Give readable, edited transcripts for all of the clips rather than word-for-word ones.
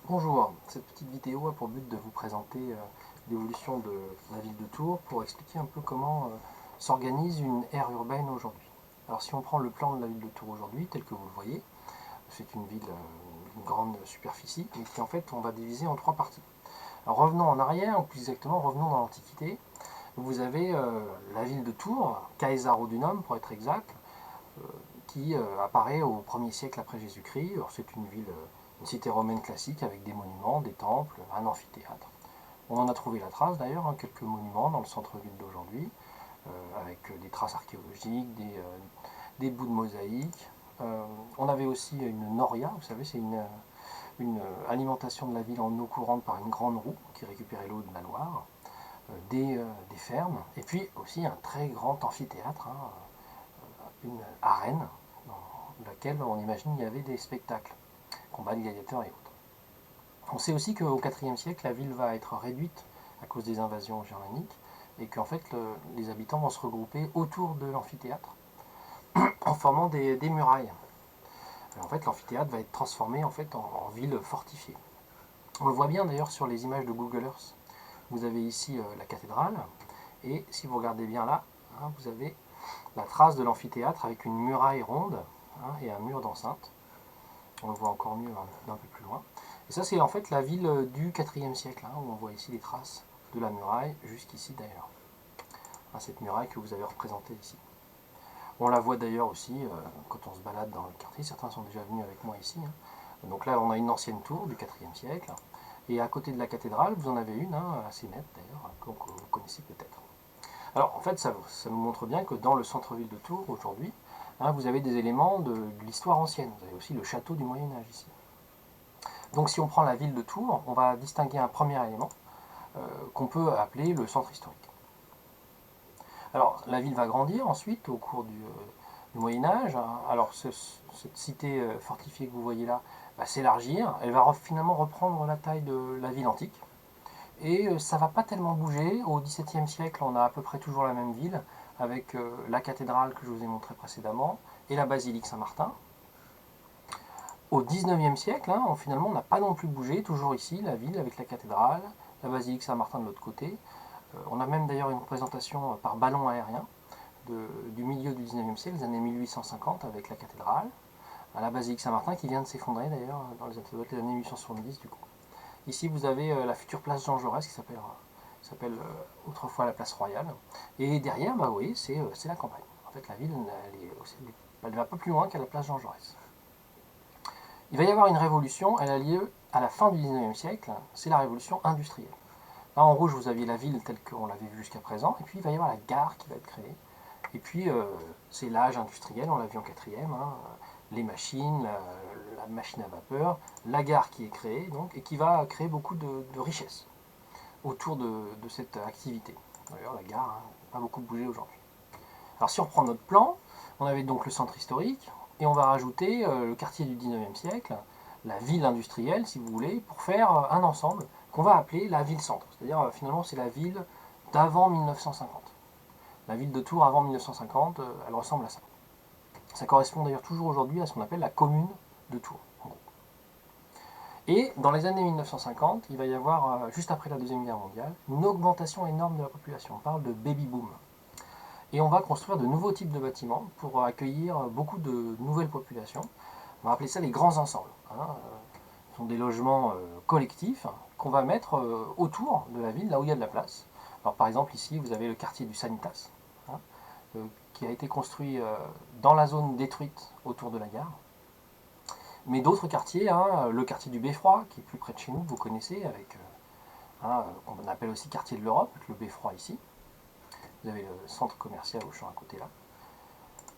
Bonjour, cette petite vidéo a pour but de vous présenter l'évolution de la ville de Tours pour expliquer un peu comment s'organise une aire urbaine aujourd'hui. Alors si on prend le plan de la ville de Tours aujourd'hui, tel que vous le voyez, c'est une ville, une grande superficie, et qui en fait on va diviser en trois parties. Alors revenons en arrière, ou plus exactement revenons dans l'Antiquité. Vous avez la ville de Tours, Caesaro-Dunum pour être exact, euh, qui apparaît au 1er siècle après Jésus-Christ. C'est une ville, une cité romaine classique avec des monuments, des temples, un amphithéâtre. On en a trouvé la trace d'ailleurs, hein, quelques monuments dans le centre-ville d'aujourd'hui, avec des traces archéologiques, des bouts de mosaïque. On avait aussi une noria, vous savez, c'est une alimentation de la ville en eau courante par une grande roue qui récupérait l'eau de la Loire, des fermes, et puis aussi un très grand amphithéâtre, hein, une arène dans laquelle on imagine il y avait des spectacles, combats de gladiateurs et autres. On sait aussi qu'au IVe siècle, la ville va être réduite à cause des invasions germaniques et qu'en fait les habitants vont se regrouper autour de l'amphithéâtre en formant des murailles. En fait, l'amphithéâtre va être transformé en ville fortifiée. On le voit bien d'ailleurs sur les images de Google Earth. Vous avez ici la cathédrale et si vous regardez bien là, hein, vous avez la trace de l'amphithéâtre avec une muraille ronde, hein, et un mur d'enceinte. On le voit encore mieux d'un peu plus loin. Et ça, c'est en fait la ville du IVe siècle, hein, où on voit ici les traces de la muraille, jusqu'ici d'ailleurs. Hein, cette muraille que vous avez représentée ici. On la voit d'ailleurs aussi quand on se balade dans le quartier. Certains sont déjà venus avec moi ici, hein. Donc là, on a une ancienne tour du IVe siècle. Et à côté de la cathédrale, vous en avez une, hein, assez nette d'ailleurs, que vous connaissez peut-être. Alors en fait, ça nous montre bien que dans le centre-ville de Tours aujourd'hui, hein, vous avez des éléments de l'histoire ancienne. Vous avez aussi le château du Moyen-Âge ici. Donc si on prend la ville de Tours, on va distinguer un premier élément qu'on peut appeler le centre historique. Alors la ville va grandir ensuite au cours du Moyen-Âge. Alors cette cité fortifiée que vous voyez là va s'élargir. Elle va finalement reprendre la taille de la ville antique. Et ça ne va pas tellement bouger. Au XVIIe siècle, on a à peu près toujours la même ville, avec la cathédrale que je vous ai montrée précédemment, et la basilique Saint-Martin. Au XIXe siècle, hein, finalement, on n'a pas non plus bougé, toujours ici, la ville avec la cathédrale, la basilique Saint-Martin de l'autre côté. On a même d'ailleurs une représentation par ballon aérien du milieu du XIXe siècle, les années 1850, avec la cathédrale, la basilique Saint-Martin qui vient de s'effondrer d'ailleurs dans les années 1870 du coup. Ici, vous avez la future place Jean Jaurès qui s'appelle autrefois la place Royale. Et derrière, bah, vous voyez, c'est la campagne. En fait, la ville, elle ne va pas plus loin qu'à la place Jean Jaurès. Il va y avoir une révolution, elle a lieu à la fin du 19e siècle, c'est la révolution industrielle. Là, en rouge, vous aviez la ville telle qu'on l'avait vue jusqu'à présent, et puis il va y avoir la gare qui va être créée. Et puis, c'est l'âge industriel, on l'a vu en quatrième, hein, les machines, la machine à vapeur, la gare qui est créée, donc, et qui va créer beaucoup de richesses autour de cette activité. D'ailleurs, la gare n'a pas beaucoup bougé aujourd'hui. Alors, si on reprend notre plan, on avait donc le centre historique, et on va rajouter le quartier du 19e siècle, la ville industrielle, si vous voulez, pour faire un ensemble qu'on va appeler la ville-centre. C'est-à-dire, finalement, c'est la ville d'avant 1950. La ville de Tours avant 1950, elle ressemble à ça. Ça correspond d'ailleurs toujours aujourd'hui à ce qu'on appelle la commune de Tours. Et dans les années 1950, il va y avoir, juste après la Deuxième Guerre mondiale, une augmentation énorme de la population. On parle de baby boom. Et on va construire de nouveaux types de bâtiments pour accueillir beaucoup de nouvelles populations. On va appeler ça les grands ensembles, hein. Ce sont des logements collectifs qu'on va mettre autour de la ville, là où il y a de la place. Alors par exemple ici, vous avez le quartier du Sanitas, hein, qui a été construit dans la zone détruite autour de la gare. Mais d'autres quartiers, hein, le quartier du Beffroi, qui est plus près de chez nous, vous connaissez, avec qu'on appelle aussi quartier de l'Europe, avec le Beffroi ici. Vous avez le centre commercial au champ à côté là.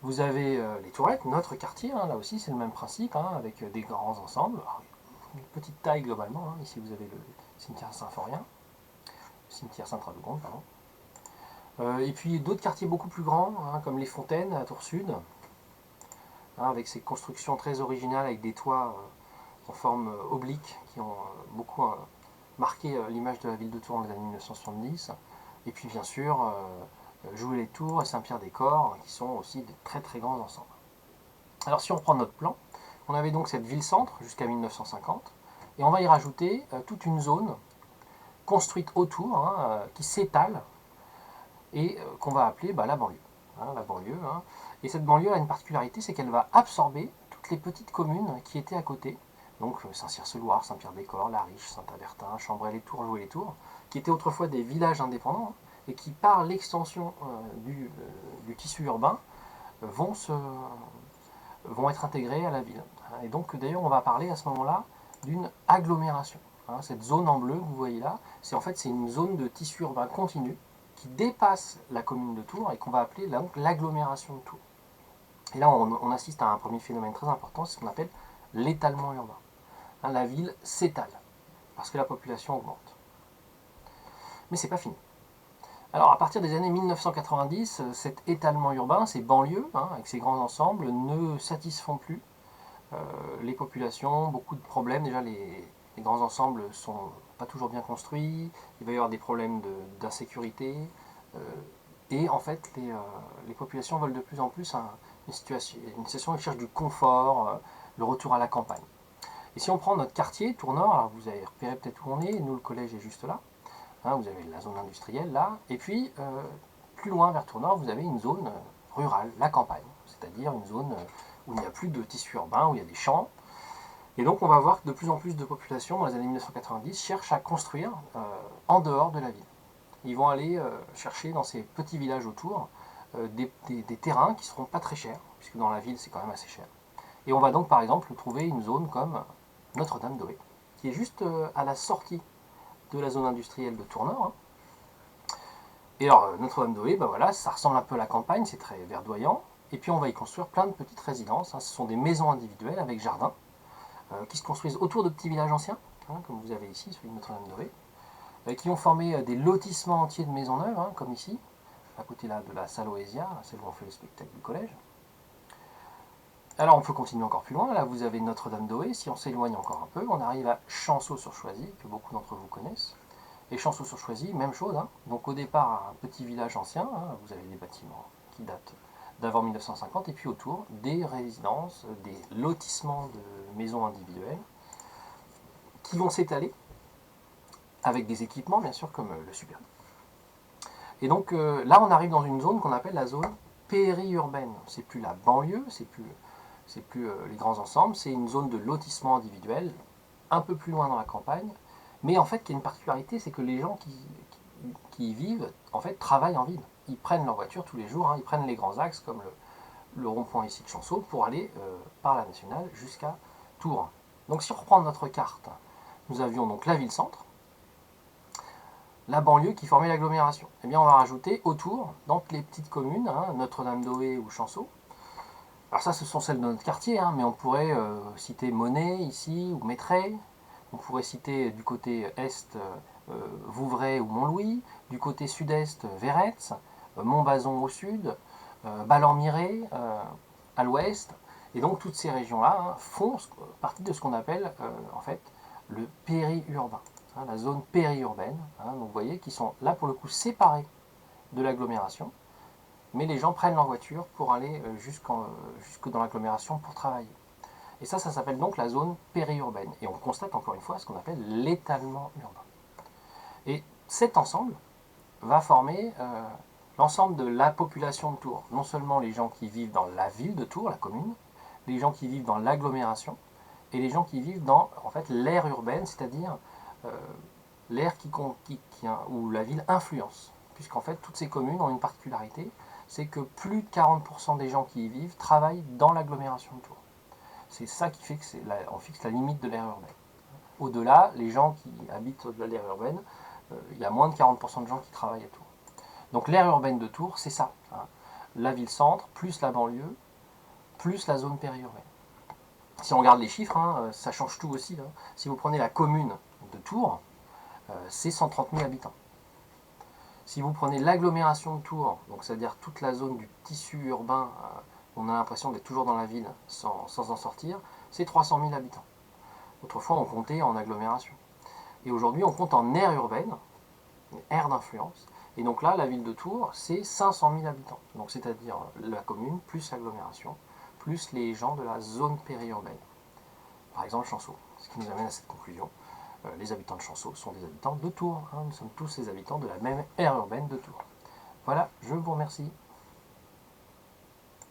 Vous avez les Tourettes, notre quartier, hein, là aussi c'est le même principe, hein, avec des grands ensembles. Alors, une petite taille globalement, hein. Ici vous avez le cimetière Saint-Forien, le cimetière Sainte-Radegonde, pardon. Et puis d'autres quartiers beaucoup plus grands, hein, comme les Fontaines à Tours Sud, hein, avec ces constructions très originales avec des toits en forme oblique qui ont beaucoup marqué l'image de la ville de Tours dans les années 1970. Et puis bien sûr, Jouer les Tours et Saint-Pierre-des-Corps, qui sont aussi de très très grands ensembles. Alors si on reprend notre plan, on avait donc cette ville-centre jusqu'à 1950, et on va y rajouter toute une zone construite autour, qui s'étale, et qu'on va appeler la banlieue. La banlieue. Et cette banlieue a une particularité, c'est qu'elle va absorber toutes les petites communes qui étaient à côté, donc Saint-Cyr-ce-Loire, Saint-Pierre-des-Corps, La Riche, Saint-Avertin, Chambray-les-Tours, Joué-les-Tours, qui étaient autrefois des villages indépendants, et qui, par l'extension du tissu urbain, vont, vont être intégrés à la ville. Et donc d'ailleurs on va parler à ce moment-là d'une agglomération. Cette zone en bleu que vous voyez là, c'est une zone de tissu urbain continu qui dépasse la commune de Tours et qu'on va appeler l'agglomération de Tours. Et là on assiste à un premier phénomène très important, c'est ce qu'on appelle l'étalement urbain. La ville s'étale parce que la population augmente. Mais c'est pas fini. Alors à partir des années 1990, cet étalement urbain, ces banlieues, avec ces grands ensembles, ne satisfont plus les populations, beaucoup de problèmes. Déjà les grands ensembles sont pas toujours bien construits, il va y avoir des problèmes d'insécurité, et en fait les populations veulent de plus en plus une situation où ils cherchent du confort, le retour à la campagne. Et si on prend notre quartier, Tours Nord, alors vous avez repéré peut-être où on est, nous le collège est juste là, vous avez la zone industrielle là, et puis plus loin vers Tours Nord, vous avez une zone rurale, la campagne, c'est-à-dire une zone où il n'y a plus de tissu urbain, où il y a des champs. Et donc on va voir que de plus en plus de populations dans les années 1990 cherchent à construire en dehors de la ville. Ils vont aller chercher dans ces petits villages autour des terrains qui ne seront pas très chers, puisque dans la ville c'est quand même assez cher. Et on va donc par exemple trouver une zone comme Notre-Dame-d'Oé, qui est juste à la sortie de la zone industrielle de Tours Nord. Et alors Notre-Dame-d'Oé, voilà, ça ressemble un peu à la campagne, c'est très verdoyant. Et puis on va y construire plein de petites résidences. Ce sont des maisons individuelles avec jardin qui se construisent autour de petits villages anciens, comme vous avez ici, celui de Notre-Dame-d'Oé, qui ont formé des lotissements entiers de maisons neuves, comme ici, à côté là, de la salle Oesia, celle où on fait le spectacle du collège. Alors on peut continuer encore plus loin, là vous avez Notre-Dame-d'Oé, si on s'éloigne encore un peu, on arrive à Chanceau-sur-Choisy, que beaucoup d'entre vous connaissent. Et Chanceau-sur-Choisy, même chose, donc au départ un petit village ancien, vous avez des bâtiments qui datent d'avant 1950, et puis autour des résidences, des lotissements de maisons individuelles, qui vont s'étaler avec des équipements bien sûr comme le super. Et donc là on arrive dans une zone qu'on appelle la zone périurbaine. C'est plus la banlieue, c'est plus les grands ensembles, c'est une zone de lotissement individuel, un peu plus loin dans la campagne, mais en fait qui a une particularité, c'est que les gens qui y vivent en fait travaillent en ville. Ils prennent leur voiture tous les jours, ils prennent les grands axes comme le rond-point ici de Chanceau pour aller par la nationale jusqu'à Tours. Donc si on reprend notre carte, nous avions donc la ville-centre, la banlieue qui formait l'agglomération. Eh bien on va rajouter autour, dans les petites communes, Notre-Dame-d'Oé ou Chanceau. Alors ça ce sont celles de notre quartier, mais on pourrait citer Monet ici, ou Mettray. On pourrait citer du côté est Vouvray ou Montlouis, du côté sud-est Véretz, Montbazon au sud, Ballon-Miré à l'ouest. Et donc toutes ces régions-là font partie de ce qu'on appelle en fait le périurbain, la zone périurbaine. Donc vous voyez qu'ils sont là pour le coup séparés de l'agglomération, mais les gens prennent leur voiture pour aller jusque dans l'agglomération pour travailler. Et ça s'appelle donc la zone périurbaine. Et on constate encore une fois ce qu'on appelle l'étalement urbain. Et cet ensemble va former l'ensemble de la population de Tours. Non seulement les gens qui vivent dans la ville de Tours, la commune, les gens qui vivent dans l'agglomération, et les gens qui vivent dans en fait, l'aire urbaine, c'est-à-dire l'aire où la ville influence. Puisqu'en fait, toutes ces communes ont une particularité, c'est que plus de 40% des gens qui y vivent travaillent dans l'agglomération de Tours. C'est ça qui fait qu'on fixe la limite de l'aire urbaine. Au-delà, les gens qui habitent au-delà de l'aire urbaine, il y a moins de 40% de gens qui travaillent à Tours. Donc l'aire urbaine de Tours, c'est ça. La ville-centre, plus la banlieue, plus la zone périurbaine. Si on regarde les chiffres, ça change tout aussi. Si vous prenez la commune de Tours, c'est 130 000 habitants. Si vous prenez l'agglomération de Tours, donc c'est-à-dire toute la zone du tissu urbain, on a l'impression d'être toujours dans la ville sans en sortir, c'est 300 000 habitants. Autrefois, on comptait en agglomération. Et aujourd'hui, on compte en aire urbaine, une aire d'influence. Et donc là, la ville de Tours, c'est 500 000 habitants. Donc c'est-à-dire la commune, plus l'agglomération, plus les gens de la zone périurbaine. Par exemple, Chanceau, Ce qui nous amène à cette conclusion. Les habitants de Chanceau sont des habitants de Tours. Nous sommes tous les habitants de la même aire urbaine de Tours. Voilà, je vous remercie.